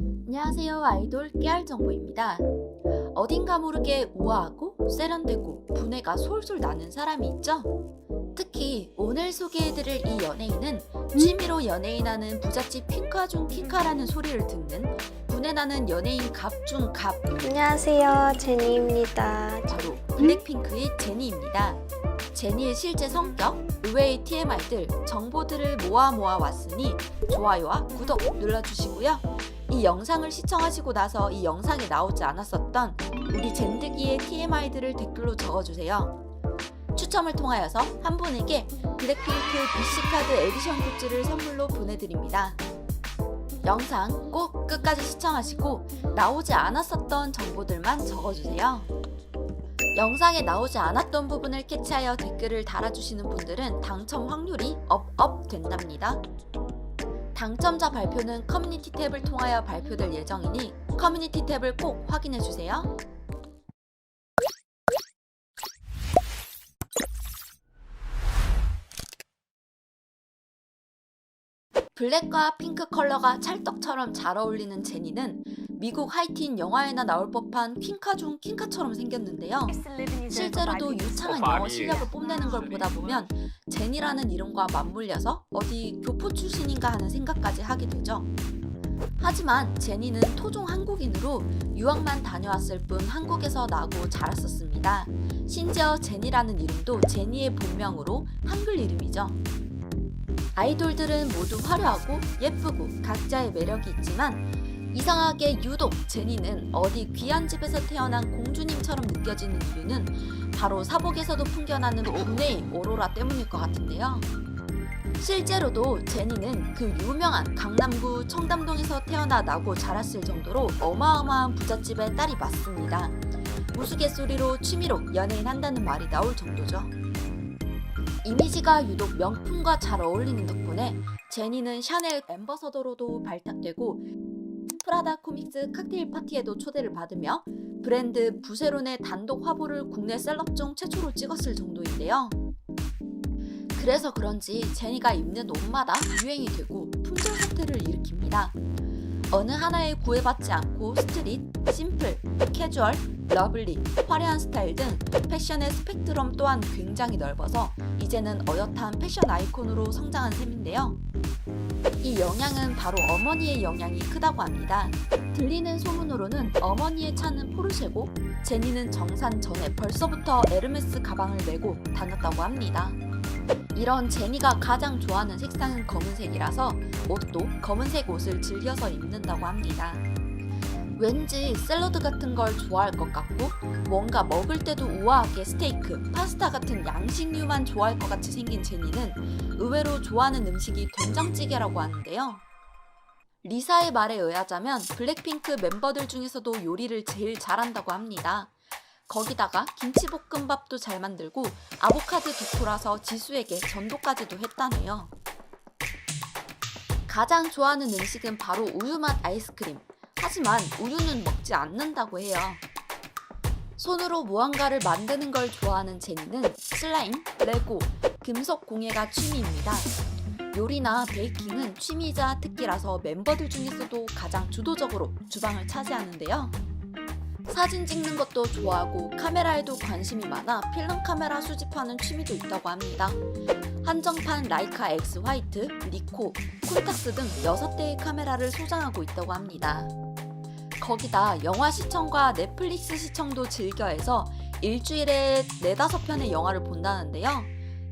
안녕하세요. 아이돌 깨알 정보입니다. 어딘가 모르게 우아하고 세련되고 분해가 솔솔 나는 사람이 있죠? 특히 오늘 소개해드릴 이 연예인은 취미로 연예인하는 부잣집 퀸카 중 퀸카라는 소리를 듣는 분해나는 연예인 갑 중 갑, 안녕하세요, 제니입니다. 바로 블랙핑크의 제니입니다. 제니의 실제 성격, 의외의 TMI들, 정보들을 모아 왔으니 좋아요와 구독 눌러주시고요. 이 영상을 시청하시고 나서 이 영상에 나오지 않았었던 우리 젠드기의 TMI들을 댓글로 적어주세요. 추첨을 통하여서 한 분에게 블랙핑크 BC카드 에디션 굿즈를 선물로 보내드립니다. 영상 꼭 끝까지 시청하시고 나오지 않았었던 정보들만 적어주세요. 영상에 나오지 않았던 부분을 캐치하여 댓글을 달아주시는 분들은 당첨 확률이 업 된답니다. 당첨자 발표는 커뮤니티 탭을 통하여 발표될 예정이니 커뮤니티 탭을 꼭 확인해주세요. 블랙과 핑크 컬러가 찰떡처럼 잘 어울리는 제니는 미국 하이틴 영화에나 나올 법한 퀸카 중 퀸카처럼 생겼는데요. 실제로도 유창한 영어 실력을 뽐내는 걸 보다 보면 제니라는 이름과 맞물려서 어디 교포 출신인가 하는 생각까지 하게 되죠. 하지만 제니는 토종 한국인으로 유학만 다녀왔을 뿐 한국에서 나고 자랐었습니다. 심지어 제니라는 이름도 제니의 본명으로 한글 이름이죠. 아이돌들은 모두 화려하고 예쁘고 각자의 매력이 있지만 이상하게 유독 제니는 어디 귀한 집에서 태어난 공주님처럼 느껴지는 이유는 바로 사복에서도 풍겨나는 분해의 오로라 때문일 것 같은데요. 실제로도 제니는 그 유명한 강남구 청담동에서 태어나 나고 자랐을 정도로 어마어마한 부잣집의 딸이 맞습니다. 우스갯소리로 취미로 연예인 한다는 말이 나올 정도죠. 이미지가 유독 명품과 잘 어울리는 덕분에 제니는 샤넬 앰버서더로도 발탁되고 프라다 코믹스 칵테일 파티에도 초대를 받으며 브랜드 부세론의 단독 화보를 국내 셀럽 중 최초로 찍었을 정도인데요. 그래서 그런지 제니가 입는 옷마다 유행이 되고 품절 사태를 일으킵니다. 어느 하나에 구애받지 않고 스트릿, 심플, 캐주얼, 러블리, 화려한 스타일 등 패션의 스펙트럼 또한 굉장히 넓어서 이제는 어엿한 패션 아이콘으로 성장한 셈인데요. 이 영향은 바로 어머니의 영향이 크다고 합니다. 들리는 소문으로는 어머니의 차는 포르쉐고 제니는 정산 전에 벌써부터 에르메스 가방을 메고 다녔다고 합니다. 이런 제니가 가장 좋아하는 색상은 검은색이라서 옷도 검은색 옷을 즐겨서 입는다고 합니다. 왠지 샐러드 같은 걸 좋아할 것 같고 뭔가 먹을 때도 우아하게 스테이크, 파스타 같은 양식류만 좋아할 것 같이 생긴 제니는 의외로 좋아하는 음식이 된장찌개라고 하는데요. 리사의 말에 의하자면 블랙핑크 멤버들 중에서도 요리를 제일 잘한다고 합니다. 거기다가 김치볶음밥도 잘 만들고 아보카도 덕후라서 지수에게 전도까지도 했다네요. 가장 좋아하는 음식은 바로 우유맛 아이스크림. 하지만 우유는 먹지 않는다고 해요. 손으로 무언가를 만드는 걸 좋아하는 제니는 슬라임, 레고, 금속 공예가 취미입니다. 요리나 베이킹은 취미이자 특기라서 멤버들 중에서도 가장 주도적으로 주방을 차지하는데요. 사진 찍는 것도 좋아하고 카메라에도 관심이 많아 필름 카메라 수집하는 취미도 있다고 합니다. 한정판 라이카 X 화이트, 니코, 쿨탁스 등 6대의 카메라를 소장하고 있다고 합니다. 거기다 영화 시청과 넷플릭스 시청도 즐겨해서 일주일에 4-5편의 영화를 본다는데요.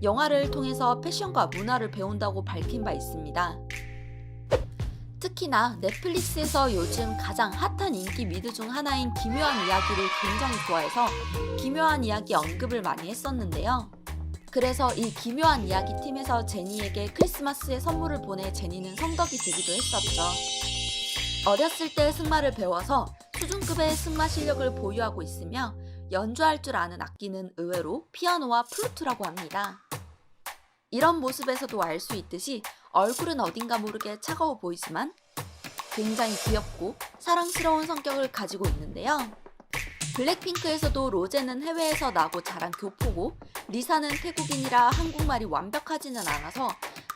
영화를 통해서 패션과 문화를 배운다고 밝힌 바 있습니다. 특히나 넷플릭스에서 요즘 가장 핫한 인기 미드 중 하나인 기묘한 이야기를 굉장히 좋아해서 기묘한 이야기 언급을 많이 했었는데요. 그래서 이 기묘한 이야기 팀에서 제니에게 크리스마스에 선물을 보내 제니는 성덕이 되기도 했었죠. 어렸을 때 승마를 배워서 수준급의 승마 실력을 보유하고 있으며 연주할 줄 아는 악기는 의외로 피아노와 플루트라고 합니다. 이런 모습에서도 알 수 있듯이 얼굴은 어딘가 모르게 차가워 보이지만 굉장히 귀엽고 사랑스러운 성격을 가지고 있는데요. 블랙핑크에서도 로제는 해외에서 나고 자란 교포고 리사는 태국인이라 한국말이 완벽하지는 않아서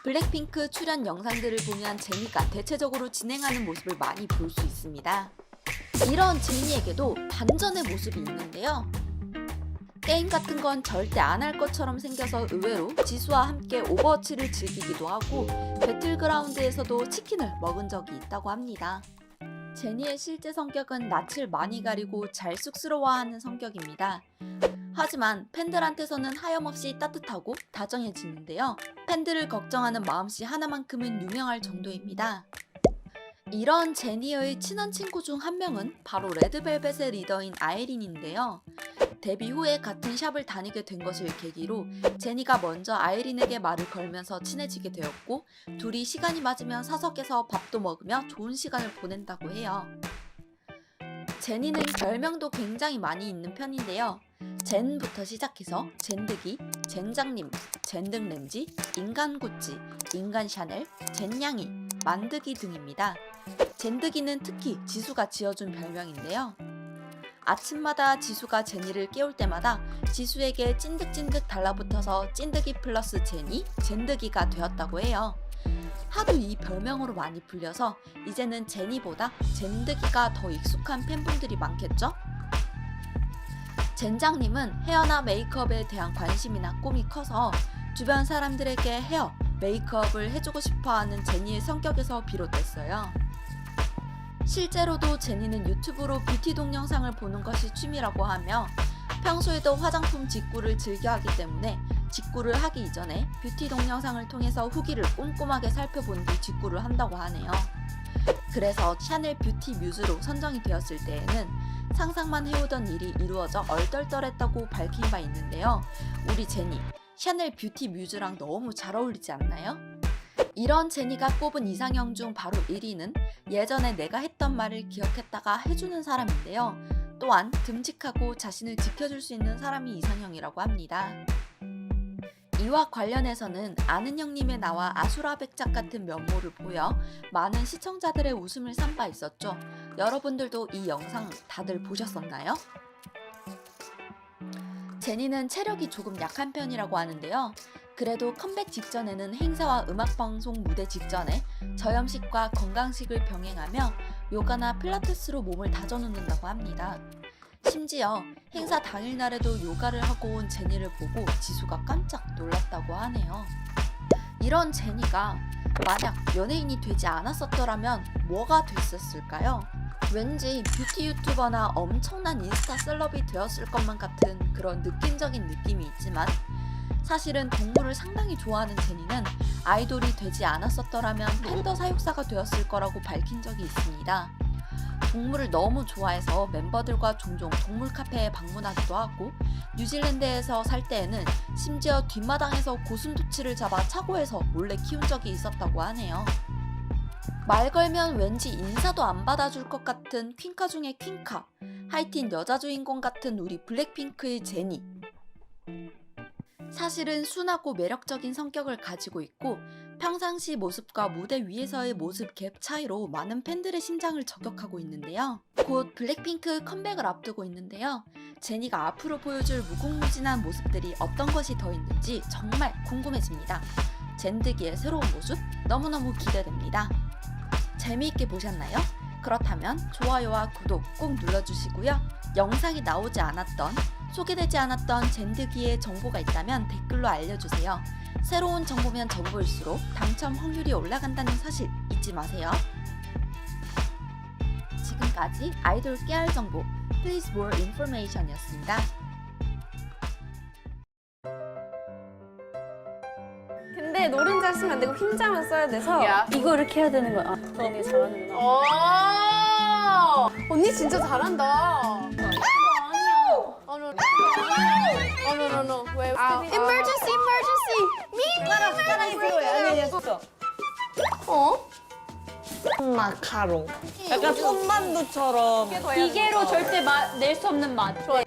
블랙핑크 출연 영상들을 보면 제니가 대체적으로 진행하는 모습을 많이 볼 수 있습니다. 이런 제니에게도 반전의 모습이 있는데요. 게임 같은 건 절대 안 할 것처럼 생겨서 의외로 지수와 함께 오버워치를 즐기기도 하고 배틀그라운드에서도 치킨을 먹은 적이 있다고 합니다. 제니의 실제 성격은 낯을 많이 가리고 잘 쑥스러워하는 성격입니다. 하지만 팬들한테서는 하염없이 따뜻하고 다정해지는데요. 팬들을 걱정하는 마음씨 하나만큼은 유명할 정도입니다. 이런 제니의 친한 친구 중 한 명은 바로 레드벨벳의 리더인 아이린인데요. 데뷔 후에 같은 샵을 다니게 된 것을 계기로 제니가 먼저 아이린에게 말을 걸면서 친해지게 되었고 둘이 시간이 맞으면 사석에서 밥도 먹으며 좋은 시간을 보낸다고 해요. 제니는 별명도 굉장히 많이 있는 편인데요. 젠부터 시작해서 젠드기, 젠장님, 젠등렌지, 인간구찌, 인간샤넬, 젠냥이, 만드기 등입니다. 젠드기는 특히 지수가 지어준 별명인데요. 아침마다 지수가 제니를 깨울 때마다 지수에게 찐득찐득 달라붙어서 찐득이 플러스 제니, 젠드기가 되었다고 해요. 하도 이 별명으로 많이 불려서 이제는 제니보다 젠드기가 더 익숙한 팬분들이 많겠죠? 젠장님은 헤어나 메이크업에 대한 관심이나 꿈이 커서 주변 사람들에게 헤어, 메이크업을 해주고 싶어하는 제니의 성격에서 비롯됐어요. 실제로도 제니는 유튜브로 뷰티 동영상을 보는 것이 취미라고 하며 평소에도 화장품 직구를 즐겨하기 때문에 직구를 하기 이전에 뷰티 동영상을 통해서 후기를 꼼꼼하게 살펴본 뒤 직구를 한다고 하네요. 그래서 샤넬 뷰티 뮤즈로 선정이 되었을 때에는 상상만 해오던 일이 이루어져 얼떨떨했다고 밝힌 바 있는데요. 우리 제니, 샤넬 뷰티 뮤즈랑 너무 잘 어울리지 않나요? 이런 제니가 꼽은 이상형 중 바로 1위는 예전에 내가 했던 말을 기억했다가 해주는 사람인데요. 또한 듬직하고 자신을 지켜줄 수 있는 사람이 이상형이라고 합니다. 이와 관련해서는 아는 형님의 나와 아수라 백작 같은 면모를 보여 많은 시청자들의 웃음을 산 바 있었죠. 여러분들도 이 영상 다들 보셨었나요? 제니는 체력이 조금 약한 편이라고 하는데요. 그래도 컴백 직전에는 행사와 음악방송 무대 직전에 저염식과 건강식을 병행하며 요가나 필라테스로 몸을 다져놓는다고 합니다. 심지어 행사 당일날에도 요가를 하고 온 제니를 보고 지수가 깜짝 놀랐다고 하네요. 이런 제니가 만약 연예인이 되지 않았었더라면 뭐가 됐었을까요? 왠지 뷰티 유튜버나 엄청난 인스타 셀럽이 되었을 것만 같은 그런 느낌적인 느낌이 있지만 사실은 동물을 상당히 좋아하는 제니는 아이돌이 되지 않았었더라면 팬더 사육사가 되었을 거라고 밝힌 적이 있습니다. 동물을 너무 좋아해서 멤버들과 종종 동물 카페에 방문하기도 하고 뉴질랜드에서 살 때에는 심지어 뒷마당에서 고슴도치를 잡아 차고에서 몰래 키운 적이 있었다고 하네요. 말 걸면 왠지 인사도 안 받아줄 것 같은 퀸카 중의 퀸카, 하이틴 여자 주인공 같은 우리 블랙핑크의 제니. 사실은 순하고 매력적인 성격을 가지고 있고 평상시 모습과 무대 위에서의 모습 갭 차이로 많은 팬들의 심장을 저격하고 있는데요. 곧 블랙핑크 컴백을 앞두고 있는데요. 제니가 앞으로 보여줄 무궁무진한 모습들이 어떤 것이 더 있는지 정말 궁금해집니다. 젠드기의 새로운 모습 너무너무 기대됩니다. 재미있게 보셨나요? 그렇다면 좋아요와 구독 꼭 눌러주시고요. 영상이 나오지 않았던, 소개되지 않았던 젠드기의 정보가 있다면 댓글로 알려주세요. 새로운 정보면 정보일수록 당첨 확률이 올라간다는 사실 잊지 마세요. 지금까지 아이돌 깨알 정보 Please More Information이었습니다. 근데 노른자 쓰면 안 되고 흰자만 써야 돼서 야. 이거 이렇게 해야 되는 거야. 아, 언니 잘하는구나. 언니 진짜 잘한다. 아니야. no. 왜? Emergency. 어? 마카롱. 약간 손만두처럼. 기계로 절대 낼 수 없는 맛. 좋아.